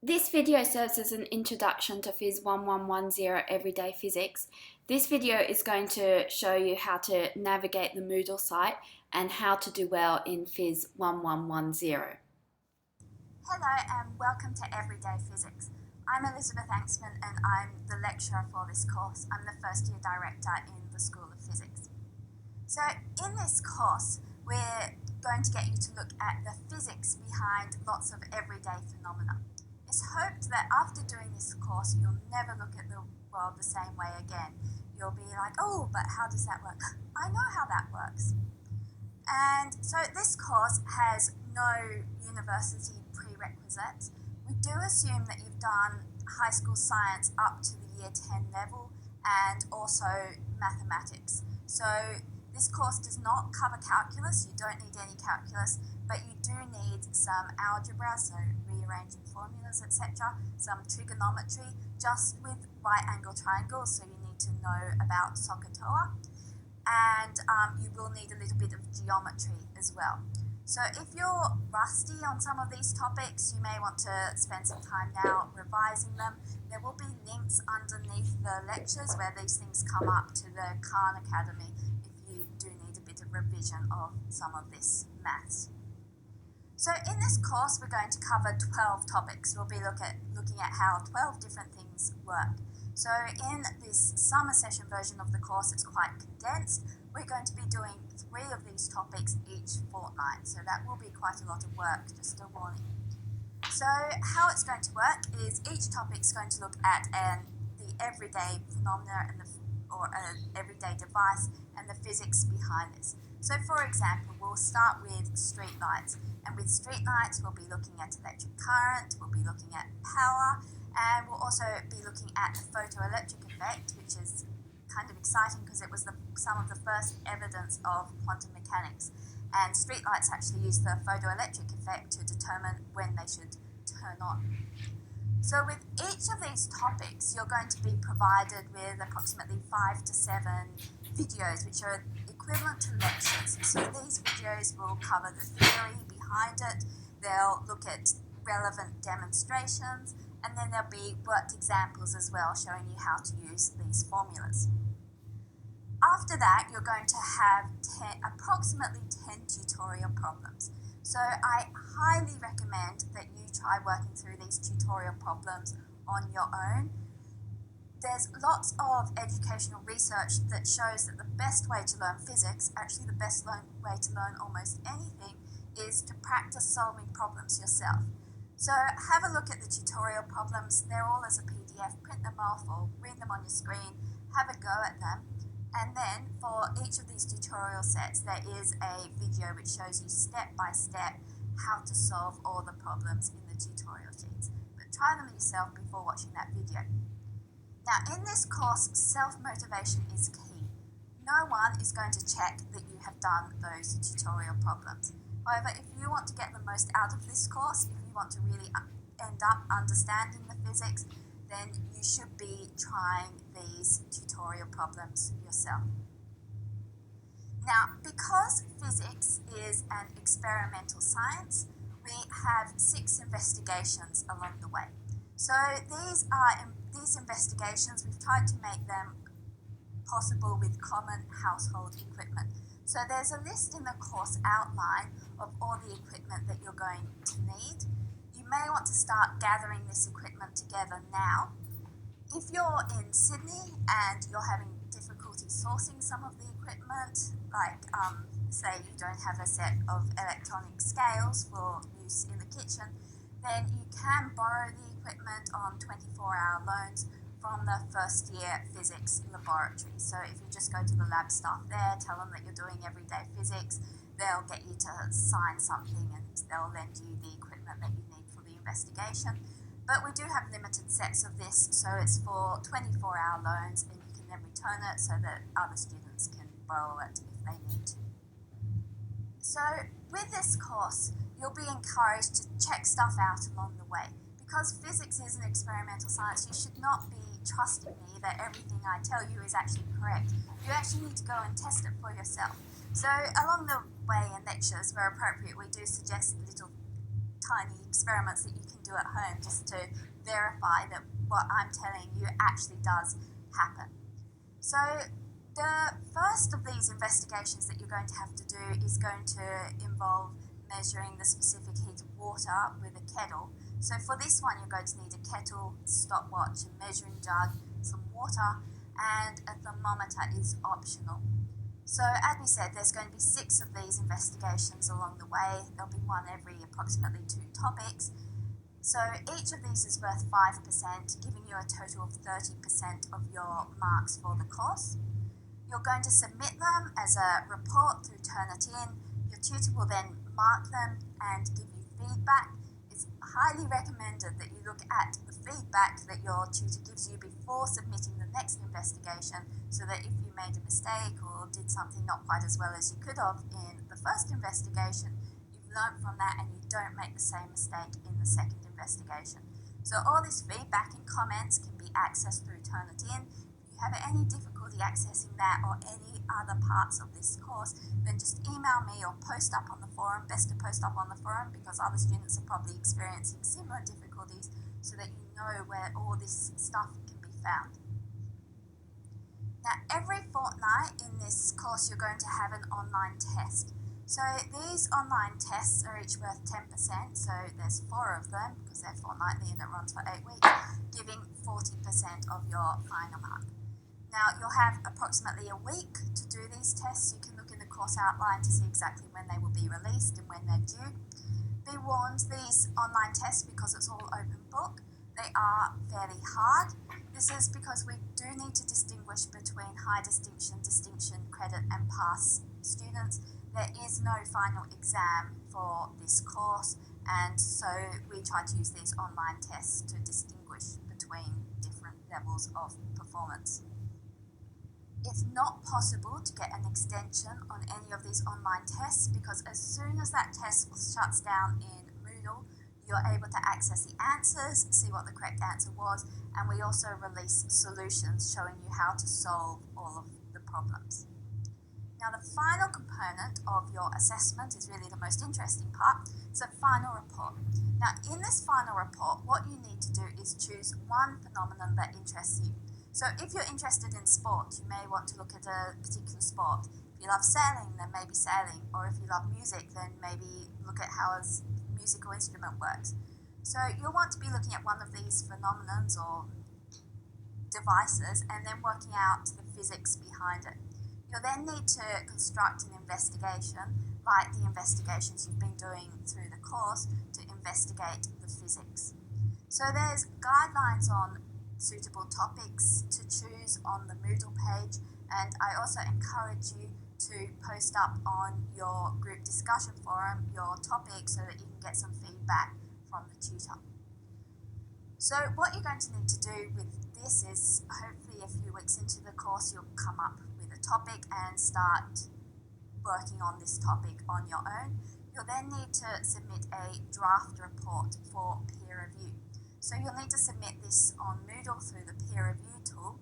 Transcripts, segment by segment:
This video serves as an introduction to PHYS1110 Everyday Physics. This video is going to show you how to navigate the Moodle site and how to do well in PHYS1110. Hello and welcome to Everyday Physics. I'm Elizabeth Angsman and I'm the lecturer for this course. I'm the first year director in the School of Physics. So in this course, we're going to get you to look at the physics behind lots of everyday phenomena. It's hoped that after doing this course, you'll never look at the world the same way again. You'll be like, oh, but how does that work? I know how that works. And so this course has no university prerequisites. We do assume that you've done high school science up to the year 10 level and also mathematics. So this course does not cover calculus, you don't need any calculus, but you do need some algebra, so rearranging formulas, etc., some trigonometry, just with right angle triangles, so you need to know about SOHCAHTOA, and you will need a little bit of geometry as well. So if you're rusty on some of these topics, you may want to spend some time now revising them. There will be links underneath the lectures where these things come up to the Khan Academy if you do need a bit of revision of some of this maths. So in this course, we're going to cover 12 topics. We'll be looking at how 12 different things work. So in this summer session version of the course, it's quite condensed. We're going to be doing 3 of these topics each fortnight. So that will be quite a lot of work, just a warning. So how it's going to work is each topic is going to look at the everyday phenomena or an everyday device and the physics behind this. So for example, we'll start with street lights. And with street lights, we'll be looking at electric current, we'll be looking at power, and we'll also be looking at the photoelectric effect, which is kind of exciting because it was some of the first evidence of quantum mechanics. And streetlights actually use the photoelectric effect to determine when they should turn on. So with each of these topics, you're going to be provided with approximately 5 to 7 videos, which are equivalent to lectures. So these videos will cover the theory behind it, they'll look at relevant demonstrations, and then there'll be worked examples as well showing you how to use these formulas. After that, you're going to have approximately 10 tutorial problems. So I highly recommend that you try working through these tutorial problems on your own. There's lots of educational research that shows that the best way to learn physics, actually the best way to learn almost anything, is to practice solving problems yourself. So have a look at the tutorial problems. They're all as a PDF. Print them off or read them on your screen. Have a go at them. And then for each of these tutorial sets, there is a video which shows you step by step how to solve all the problems in the tutorial sheets. But try them yourself before watching that video. Now in this course, self-motivation is key. No one is going to check that you have done those tutorial problems. However, if you want to get the most out of this course, if you want to really end up understanding the physics, then you should be trying these tutorial problems yourself. Now, because physics is an experimental science, we have 6 investigations along the way. So these investigations, we've tried to make them possible with common household equipment. So there's a list in the course outline of all the equipment that you're going to need. You may want to start gathering this equipment together now. If you're in Sydney and you're having difficulty sourcing some of the equipment, like say you don't have a set of electronic scales for use in the kitchen, then you can borrow the equipment on 24-hour loans from the first year physics laboratory. So if you just go to the lab staff there, tell them that you're doing everyday physics, they'll get you to sign something and they'll lend you the equipment that you need for the investigation. But we do have limited sets of this, so it's for 24-hour loans and you can then return it so that other students can borrow it if they need to. So with this course, you'll be encouraged to check stuff out along the way. Because physics is an experimental science, you should not be trusting me that everything I tell you is actually correct. You actually need to go and test it for yourself. So along the way in lectures, where appropriate, we do suggest little tiny experiments that you can do at home just to verify that what I'm telling you actually does happen. So the first of these investigations that you're going to have to do is going to involve measuring the specific heat of water with a kettle. So for this one, you're going to need a kettle, stopwatch, a measuring jug, some water, and a thermometer is optional. So as we said, there's going to be 6 of these investigations along the way. There'll be one every approximately 2 topics. So each of these is worth 5%, giving you a total of 30% of your marks for the course. You're going to submit them as a report through Turnitin. Your tutor will then mark them and give you feedback. It's highly recommended that you look at the feedback that your tutor gives you before submitting the next investigation, so that if you made a mistake or did something not quite as well as you could have in the first investigation, you've learned from that and you don't make the same mistake in the second investigation. So all this feedback and comments can be accessed through Turnitin. If you have any difficulty accessing that or any other parts of this course, then just email me or post up on the forum. Best to post up on the forum because other students are probably experiencing similar difficulties, so that you know where all this stuff can be found. Now, every fortnight in this course, you're going to have an online test. So these online tests are each worth 10%, so there's 4 of them because they're fortnightly and it runs for 8 weeks, giving 40% of your final mark. Now, you'll have approximately a week to do these tests. You can look in the course outline to see exactly when they will be released and when they're due. Be warned, these online tests, because it's all open book, they are fairly hard. This is because we do need to distinguish between high distinction, distinction, credit and pass students. There is no final exam for this course, and so we try to use these online tests to distinguish between different levels of performance. It's not possible to get an extension on any of these online tests because as soon as that test shuts down in Moodle, you're able to access the answers, see what the correct answer was, and we also release solutions showing you how to solve all of the problems. Now, the final component of your assessment is really the most interesting part. It's a final report. Now, in this final report, what you need to do is choose one phenomenon that interests you. So if you're interested in sport, you may want to look at a particular sport. If you love sailing, then maybe sailing. Or if you love music, then maybe look at how a musical instrument works. So you'll want to be looking at one of these phenomenons or devices and then working out the physics behind it. You'll then need to construct an investigation, like the investigations you've been doing through the course, to investigate the physics. So there's guidelines on suitable topics to choose on the Moodle page, and I also encourage you to post up on your group discussion forum your topic so that you can get some feedback from the tutor. So what you're going to need to do with this is, hopefully a few weeks into the course, you'll come up with a topic and start working on this topic on your own. You'll then need to submit a draft report for peer review. So you'll need to submit this on Moodle through the peer review tool,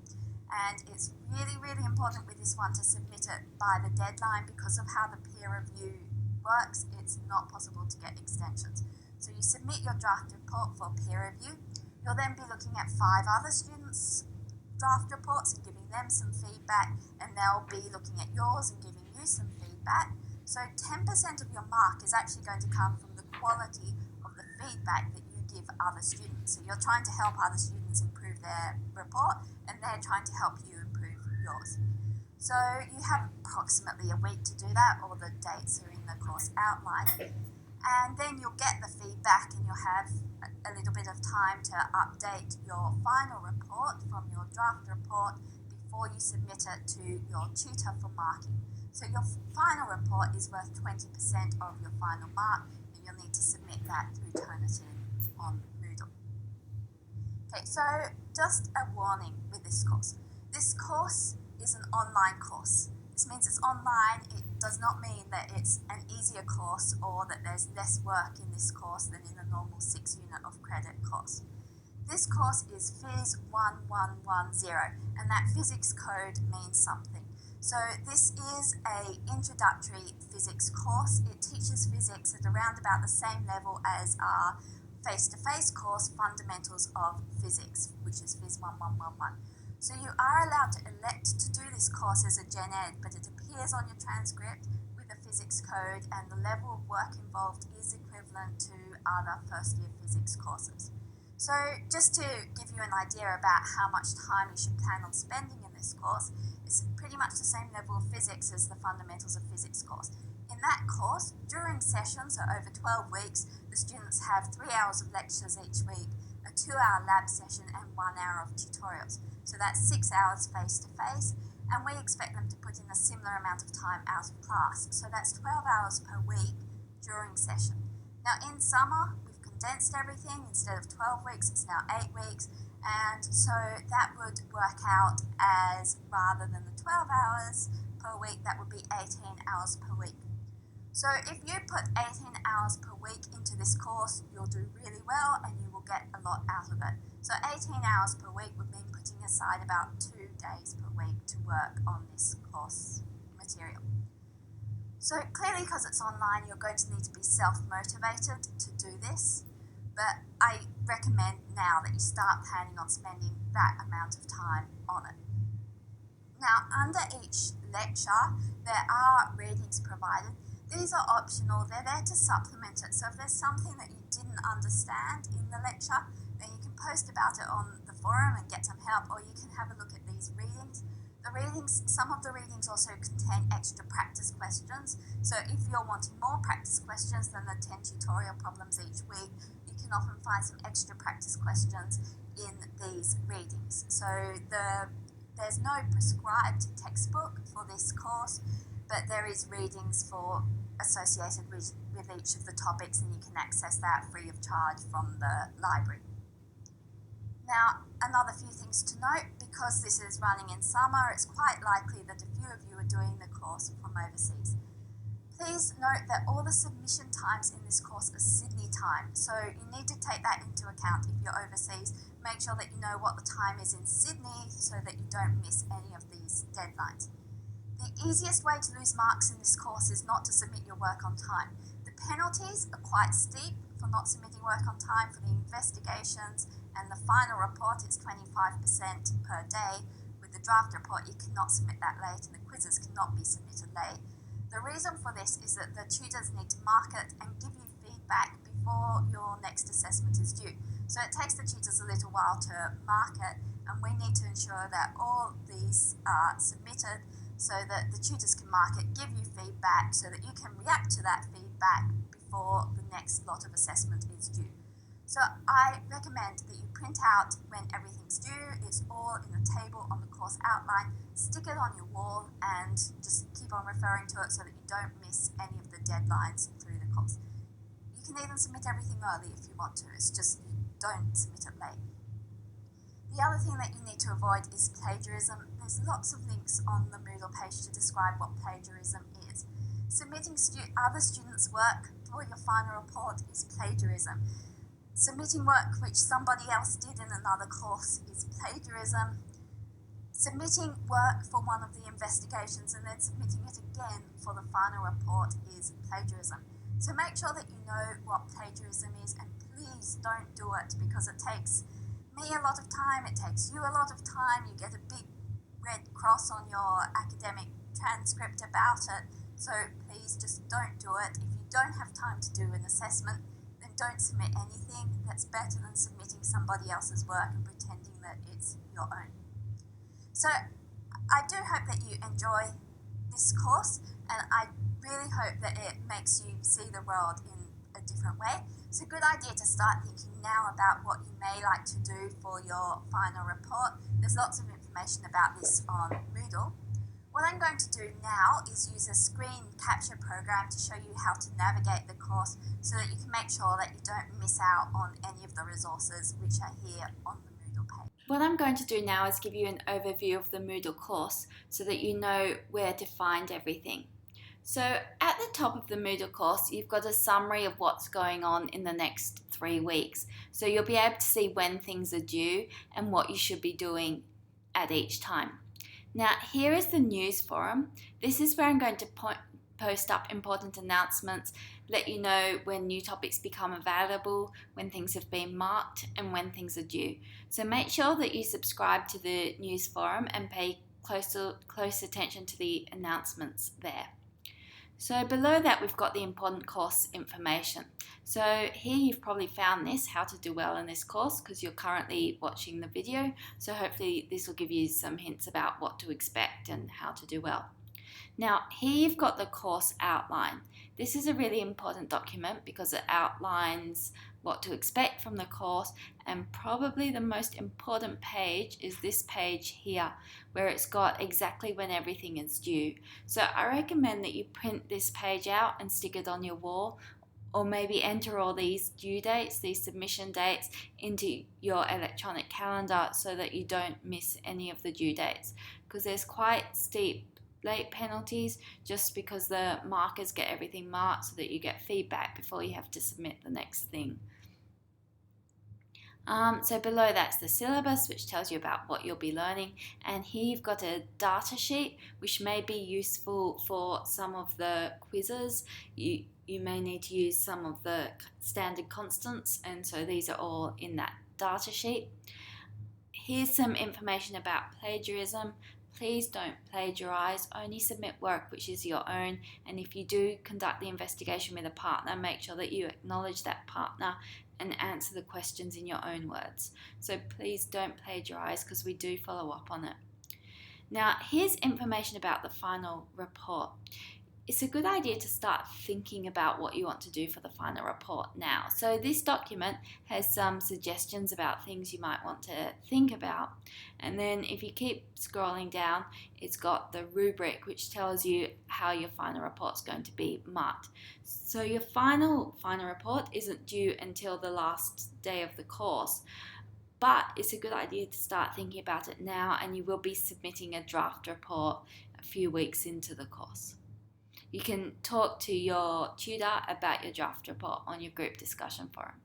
and it's really, really important with this one to submit it by the deadline because of how the peer review works. It's not possible to get extensions. So you submit your draft report for peer review. You'll then be looking at 5 other students' draft reports and giving them some feedback, and they'll be looking at yours and giving you some feedback. So 10% of your mark is actually going to come from the quality of the feedback that you give other students. So you're trying to help other students improve their report and they're trying to help you improve yours. So you have approximately a week to do that, all the dates are in the course outline. And then you'll get the feedback and you'll have a little bit of time to update your final report from your draft report before you submit it to your tutor for marking. So your final report is worth 20% of your final mark, and you'll need to submit that through Turnitin on Moodle. Okay, so just a warning with this course. This course is an online course. This means it's online. It does not mean that it's an easier course or that there's less work in this course than in a normal 6-unit of credit course. This course is PHYS1110, and that physics code means something. So this is an introductory physics course. It teaches physics at around about the same level as our face-to-face course, Fundamentals of Physics, which is PHYS1110. So you are allowed to elect to do this course as a Gen Ed, but it appears on your transcript with a physics code, and the level of work involved is equivalent to other first-year physics courses. So just to give you an idea about how much time you should plan on spending in this course, it's pretty much the same level of physics as the Fundamentals of Physics course. In that course, during sessions, so over 12 weeks, the students have 3 hours of lectures each week, a 2-hour lab session and 1 hour of tutorials. So that's 6 hours face-to-face, and we expect them to put in a similar amount of time out of class. So that's 12 hours per week during session. Now in summer, we've condensed everything. Instead of 12 weeks, it's now 8 weeks. And so that would work out as, rather than the 12 hours per week, that would be 18 hours per week. So if you put 18 hours per week into this course, you'll do really well and you will get a lot out of it. So 18 hours per week would mean putting aside about 2 days per week to work on this course material. So clearly, because it's online, you're going to need to be self-motivated to do this, but I recommend now that you start planning on spending that amount of time on it. Now, under each lecture, there are readings provided. These are optional, they're there to supplement it. So if there's something that you didn't understand in the lecture, then you can post about it on the forum and get some help, or you can have a look at these readings. Some of the readings also contain extra practice questions. So if you're wanting more practice questions than the 10 tutorial problems each week, you can often find some extra practice questions in these readings. So there's no prescribed textbook for this course, but there is readings associated with each of the topics, and you can access that free of charge from the library. Now, another few things to note: because this is running in summer, it's quite likely that a few of you are doing the course from overseas. Please note that all the submission times in this course are Sydney time, so you need to take that into account if you're overseas. Make sure that you know what the time is in Sydney so that you don't miss any of these deadlines. The easiest way to lose marks in this course is not to submit your work on time. The penalties are quite steep for not submitting work on time. For the investigations and the final report, it's 25% per day. With the draft report, you cannot submit that late, and the quizzes cannot be submitted late. The reason for this is that the tutors need to mark it and give you feedback before your next assessment is due. So it takes the tutors a little while to mark it, and we need to ensure that all these are submitted so that the tutors can mark it, give you feedback so that you can react to that feedback before the next lot of assessment is due. So I recommend that you print out when everything's due. It's all in a table on the course outline. Stick it on your wall and just keep on referring to it so that you don't miss any of the deadlines through the course. You can even submit everything early if you want to. It's just you don't submit it late. The other thing that you need to avoid is plagiarism. There's lots of links on the Moodle page to describe what plagiarism is. Submitting other students' work for your final report is plagiarism. Submitting work which somebody else did in another course is plagiarism. Submitting work for one of the investigations and then submitting it again for the final report is plagiarism. So make sure that you know what plagiarism is, and please don't do it, because it takes me a lot of time, it takes you a lot of time, you get a big red cross on your academic transcript about it, so please just don't do it. If you don't have time to do an assessment, then don't submit anything. That's better than submitting somebody else's work and pretending that it's your own. So I do hope that you enjoy this course, and I really hope that it makes you see the world in a different way. It's a good idea to start thinking now about what you may like to do for your final report. There's lots of information about this on Moodle. What I'm going to do now is use a screen capture program to show you how to navigate the course so that you can make sure that you don't miss out on any of the resources which are here on the Moodle page. What I'm going to do now is give you an overview of the Moodle course so that you know where to find everything. So at the top of the Moodle course, you've got a summary of what's going on in the next 3 weeks. So you'll be able to see when things are due and what you should be doing at each time. Now here is the news forum. This is where I'm going to post up important announcements, let you know when new topics become available, when things have been marked, and when things are due. So make sure that you subscribe to the news forum and pay close attention to the announcements there. So below that we've got the important course information. So here you've probably found this, how to do well in this course, because you're currently watching the video. So hopefully this will give you some hints about what to expect and how to do well. Now here you've got the course outline. This is a really important document because it outlines what to expect from the course, and probably the most important page is this page here where it's got exactly when everything is due. So I recommend that you print this page out and stick it on your wall, or maybe enter all these due dates, these submission dates, into your electronic calendar so that you don't miss any of the due dates, because there's quite steep late penalties just because the markers get everything marked so that you get feedback before you have to submit the next thing. So below that's the syllabus, which tells you about what you'll be learning, and here you've got a data sheet which may be useful for some of the quizzes. You may need to use some of the standard constants, and so these are all in that data sheet. Here's some information about plagiarism. Please don't plagiarize, only submit work which is your own, and if you do conduct the investigation with a partner, make sure that you acknowledge that partner and answer the questions in your own words. So please don't plagiarize, because we do follow up on it. Now here's information about the final report. It's a good idea to start thinking about what you want to do for the final report now. So this document has some suggestions about things you might want to think about. And then if you keep scrolling down, it's got the rubric which tells you how your final report's going to be marked. So your final report isn't due until the last day of the course, but it's a good idea to start thinking about it now, and you will be submitting a draft report a few weeks into the course. You can talk to your tutor about your draft report on your group discussion forum.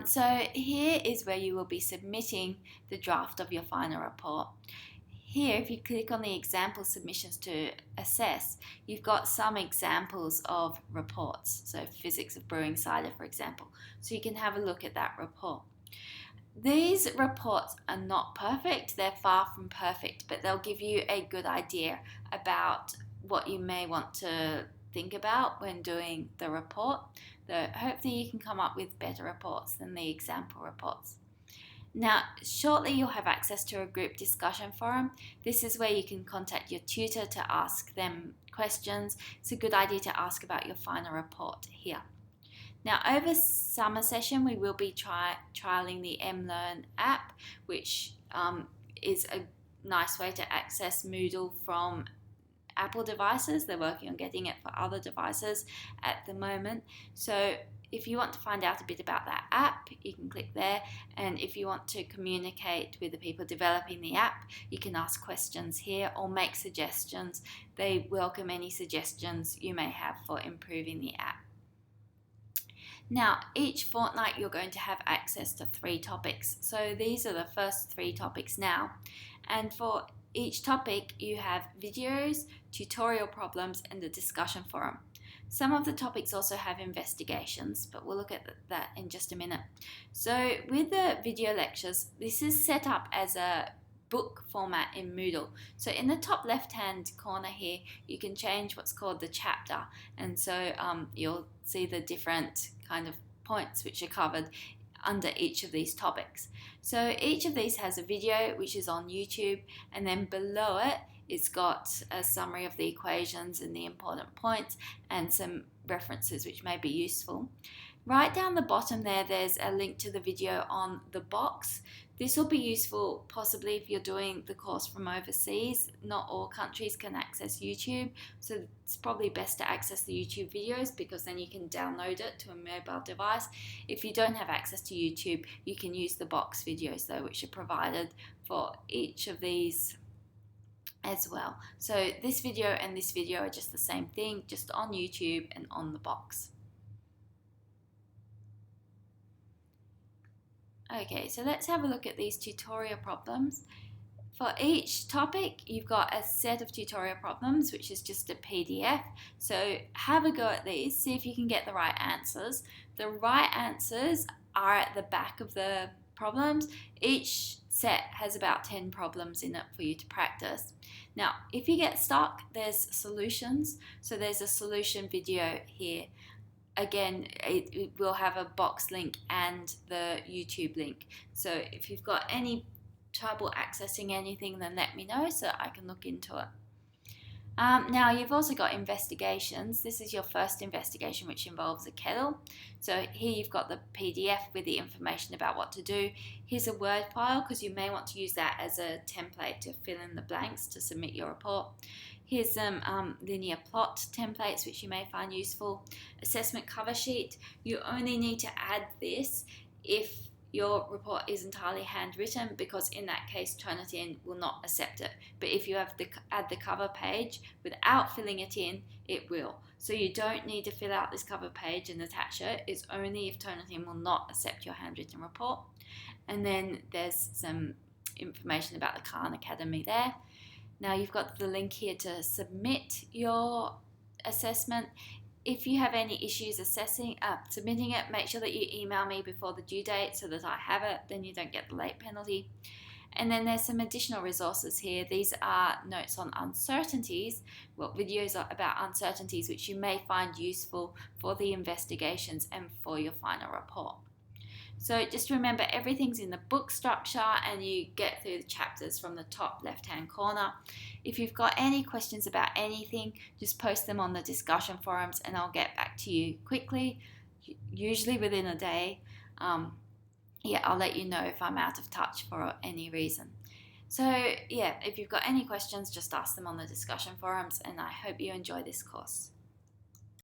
So here is where you will be submitting the draft of your final report. Here, if you click on the example submissions to assess, you've got some examples of reports. So physics of brewing cider, for example. So you can have a look at that report. These reports are not perfect, they're far from perfect, but they'll give you a good idea about what you may want to think about when doing the report. Hopefully you can come up with better reports than the example reports. Now, shortly you'll have access to a group discussion forum. This is where you can contact your tutor to ask them questions. It's a good idea to ask about your final report here. Now, over summer session, we will be trialing the mLearn app, which is a nice way to access Moodle from Apple devices. They're working on getting it for other devices at the moment. So if you want to find out a bit about that app, you can click there. And if you want to communicate with the people developing the app, you can ask questions here or make suggestions. They welcome any suggestions you may have for improving the app. Now, each fortnight you're going to have access to 3 topics. So these are the first 3 topics now. And for each topic you have videos, tutorial problems, and a discussion forum. Some of the topics also have investigations, but we'll look at that in just a minute. So with the video lectures, this is set up as a book format in Moodle. So in the top left hand corner here, you can change what's called the chapter, and so you'll see the different kind of points which are covered under each of these topics. So each of these has a video which is on YouTube, and then below it it's got a summary of the equations and the important points and some references which may be useful. Right down the bottom there's a link to the video on the box. This will be useful possibly if you're doing the course from overseas. Not all countries can access YouTube, so it's probably best to access the YouTube videos because then you can download it to a mobile device. If you don't have access to YouTube, you can use the box videos though, which are provided for each of these as well. So this video and this video are just the same thing, just on YouTube and on the box. Okay, so let's have a look at these tutorial problems. For each topic, you've got a set of tutorial problems, which is just a PDF. So have a go at these, see if you can get the right answers. The right answers are at the back of the problems. Each set has about 10 problems in it for you to practice. Now, if you get stuck, there's solutions. So there's a solution video here. Again, it will have a box link and the YouTube link. So if you've got any trouble accessing anything, then let me know so I can look into it. Now you've also got investigations. This is your first investigation, which involves a kettle. So here you've got the PDF with the information about what to do. Here's a Word file because you may want to use that as a template to fill in the blanks to submit your report. Here's some linear plot templates which you may find useful. Assessment cover sheet. You only need to add this if your report is entirely handwritten, because in that case Turnitin will not accept it. But if you add the cover page without filling it in, it will. So you don't need to fill out this cover page and attach it. It's only if Turnitin will not accept your handwritten report. And then there's some information about the Khan Academy there. Now you've got the link here to submit your assessment. If you have any issues submitting it, make sure that you email me before the due date so that I have it, then you don't get the late penalty. And then there's some additional resources here. These are notes on uncertainties, videos about uncertainties which you may find useful for the investigations and for your final report. So just remember, everything's in the book structure and you get through the chapters from the top left-hand corner. If you've got any questions about anything, just post them on the discussion forums and I'll get back to you quickly, usually within a day. I'll let you know if I'm out of touch for any reason. So if you've got any questions, just ask them on the discussion forums, and I hope you enjoy this course.